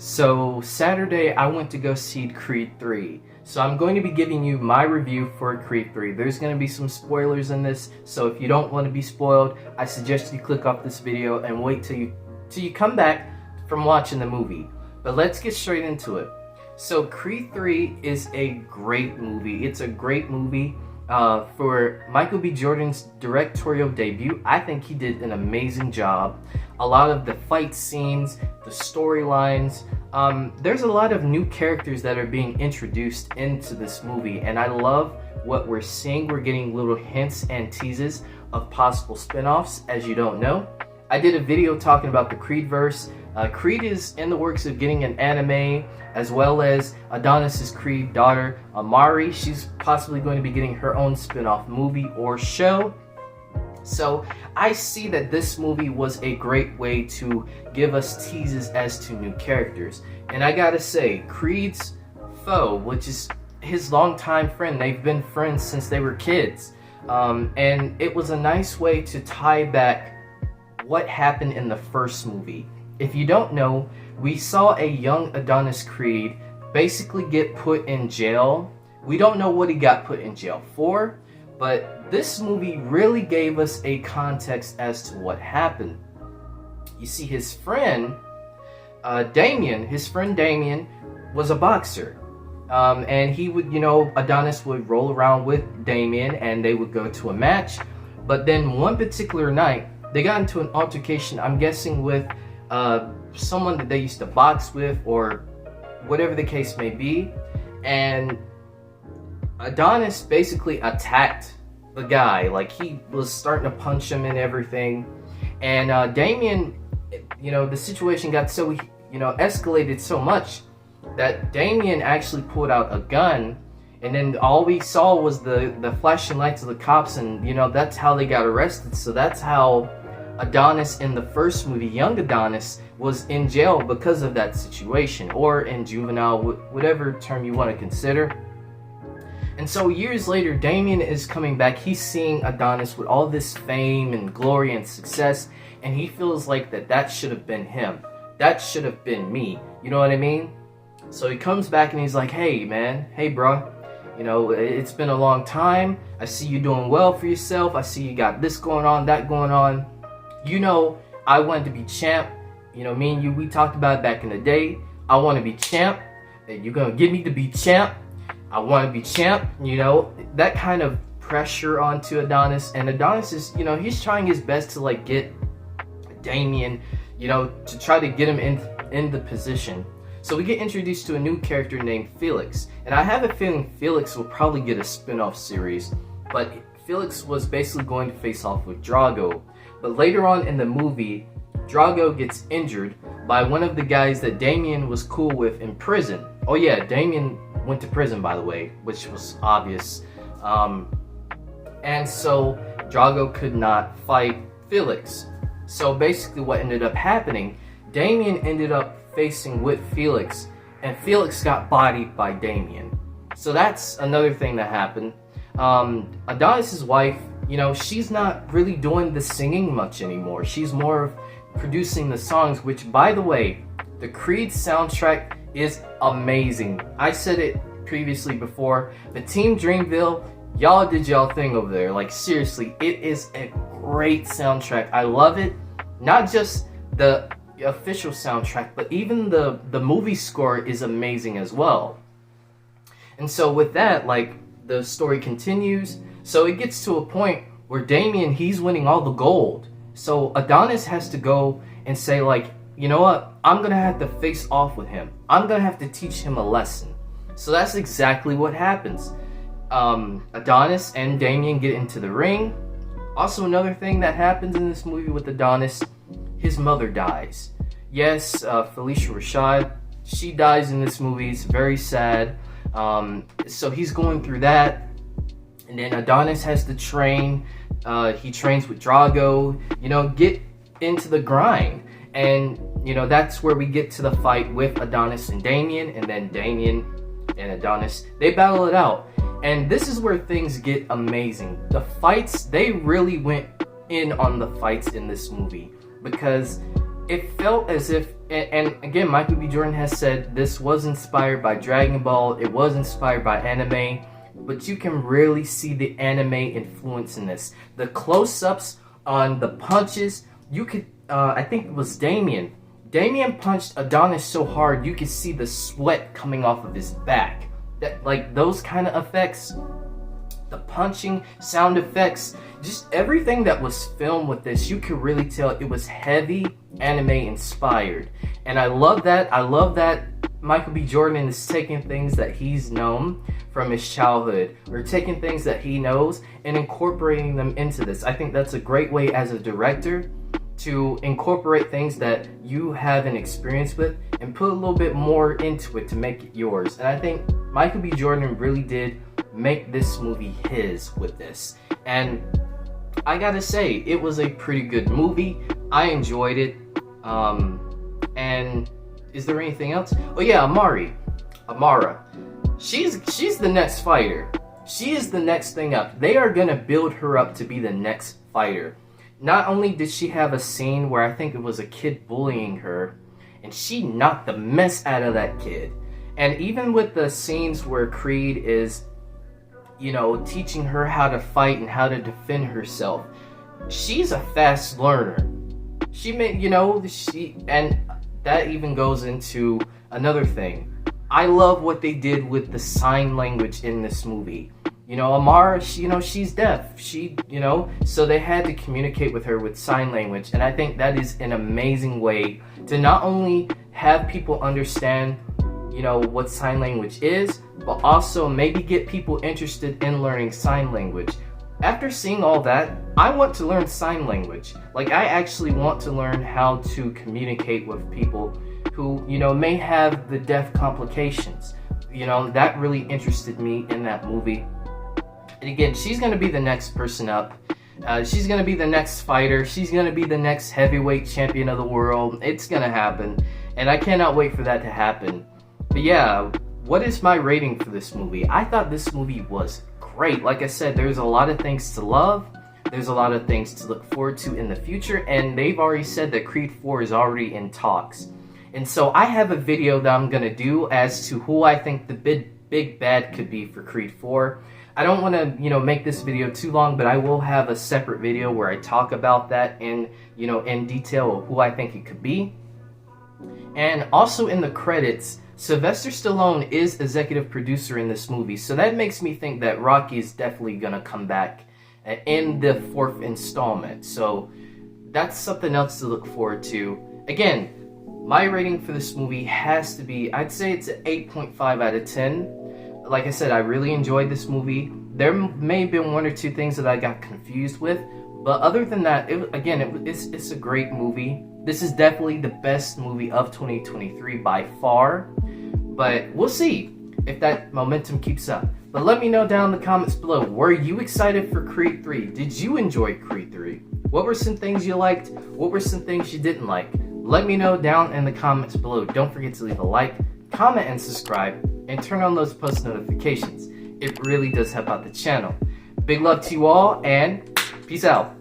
So Saturday I went to go see Creed 3. So I'm going to be giving you my review for Creed 3. There's going to be some spoilers in this, so if you don't want to be spoiled, I suggest you click off this video and wait till you come back from watching the movie. But let's get straight into it. So Creed 3 is a great movie. It's a great movie. For Michael B. Jordan's directorial debut, I think he did an amazing job. A lot of the fight scenes, the storylines, there's a lot of new characters that are being introduced into this movie, and I love what we're seeing. We're getting little hints and teases of possible spin-offs, as you don't know. I did a video talking about the Creedverse. Creed is in the works of getting an anime, as well as Adonis's Creed daughter, Amari. She's possibly going to be getting her own spin-off movie or show. So I see that this movie was a great way to give us teases as to new characters. And I gotta say, Creed's foe, which is his longtime friend, they've been friends since they were kids. And it was a nice way to tie back what happened in the first movie. If you don't know, we saw a young Adonis Creed basically get put in jail. We don't know what he got put in jail for, but this movie really gave us a context as to what happened. You see, his friend, Damien, was a boxer. And he would, Adonis would roll around with Damien and they would go to a match. But then one particular night, they got into an altercation, I'm guessing with someone that they used to box with, or whatever the case may be, and Adonis basically attacked the guy. Like, he was starting to punch him and everything, and Damien, the situation got so escalated so much that Damien actually pulled out a gun, and then all we saw was the flashing lights of the cops, and that's how they got arrested. So that's how Adonis in the first movie, young Adonis, was in jail because of that situation, or in juvenile, whatever term you want to consider. And so years later, Damien is coming back. He's seeing Adonis with all this fame and glory and success, and he feels like that should have been him. That should have been me. You know what I mean? So he comes back and he's like, hey man, hey bro, it's been a long time. I see you doing well for yourself. I see you got this going on, that going on. I wanted to be champ. Me and you, we talked about it back in the day. I want to be champ, and you're gonna get me to be champ. I want to be champ. That kind of pressure onto Adonis, and Adonis is, he's trying his best to get Damien, to try to get him in the position. So we get introduced to a new character named Felix, and I have a feeling Felix will probably get a spin-off series, but Felix was basically going to face off with Drago. But later on in the movie, Drago gets injured by one of the guys that Damien was cool with in prison. Oh yeah, Damien went to prison, by the way, which was obvious. And so Drago could not fight Felix. So basically what ended up happening, Damien ended up facing with Felix, and Felix got bodied by Damien. So that's another thing that happened. Adonis's wife, she's not really doing the singing much anymore. She's more of producing the songs, which, by the way, the Creed soundtrack is amazing. I said it previously before, but Team Dreamville, y'all did y'all thing over there. Like, seriously, it is a great soundtrack. I love it. Not just the official soundtrack, but even the movie score is amazing as well. And so with that, the story continues. So it gets to a point where Damien, he's winning all the gold. So Adonis has to go and say, you know what? I'm going to have to face off with him. I'm going to have to teach him a lesson. So that's exactly what happens. Adonis and Damien get into the ring. Also, another thing that happens in this movie with Adonis, his mother dies. Yes, Felicia Rashad, she dies in this movie. It's very sad. So he's going through that. And then Adonis has to train. He trains with Drago, get into the grind. And, that's where we get to the fight with Adonis and Damien. And then Damien and Adonis, they battle it out. And this is where things get amazing. The fights, they really went in on the fights in this movie. Because it felt as if, and again, Michael B. Jordan has said this was inspired by Dragon Ball, it was inspired by anime, but you can really see the anime influence in this. The close-ups on the punches, you could, I think it was Damien. Damien punched Adonis so hard you could see the sweat coming off of his back. That, like, those kind of effects, the punching, sound effects, just everything that was filmed with this, you could really tell it was heavy anime inspired. And I love that. I love that Michael B. Jordan is taking things that he's known from his childhood, or taking things that he knows and incorporating them into this. I think that's a great way as a director to incorporate things that you have an experience with and put a little bit more into it to make it yours. And I think Michael B. Jordan really did make this movie his with this. And I gotta say, it was a pretty good movie. I enjoyed it. And is there anything else? Oh yeah, Amara. She's the next fighter. She is the next thing up. They are gonna build her up to be the next fighter. Not only did she have a scene where I think it was a kid bullying her, and she knocked the mess out of that kid. And even with the scenes where Creed is, you know, teaching her how to fight and how to defend herself, she's a fast learner. She may, you know, and that even goes into another thing. I love what they did with the sign language in this movie. You know, Amara, she's deaf. So they had to communicate with her with sign language. And I think that is an amazing way to not only have people understand, you know, what sign language is, but also maybe get people interested in learning sign language. After seeing all that, I want to learn sign language. Like, I actually want to learn how to communicate with people who, you know, may have the deaf complications. You know, that really interested me in that movie. And again, she's going to be the next person up. She's going to be the next fighter. She's going to be the next heavyweight champion of the world. It's going to happen. And I cannot wait for that to happen. But yeah, what is my rating for this movie? I thought this movie was great. Like I said, there's a lot of things to love. There's a lot of things to look forward to in the future. And they've already said that Creed 4 is already in talks. And so I have a video that I'm going to do as to who I think the big bad could be for Creed 4. I don't want to, you know, make this video too long, but I will have a separate video where I talk about that in, you know, in detail of who I think it could be. And also in the credits, Sylvester Stallone is executive producer in this movie, so that makes me think that Rocky is definitely going to come back in the 4th installment. So that's something else to look forward to. Again, my rating for this movie has to be, I'd say it's an 8.5 out of 10. Like I said, I really enjoyed this movie. There may have been one or two things that I got confused with, but other than that, it's a great movie. This is definitely the best movie of 2023 by far, but we'll see if that momentum keeps up. But let me know down in the comments below, were you excited for Creed 3? Did you enjoy Creed 3? What were some things you liked? What were some things you didn't like? Let me know down in the comments below. Don't forget to leave a like, comment, and subscribe, and turn on those post notifications. It really does help out the channel. Big love to you all, and peace out.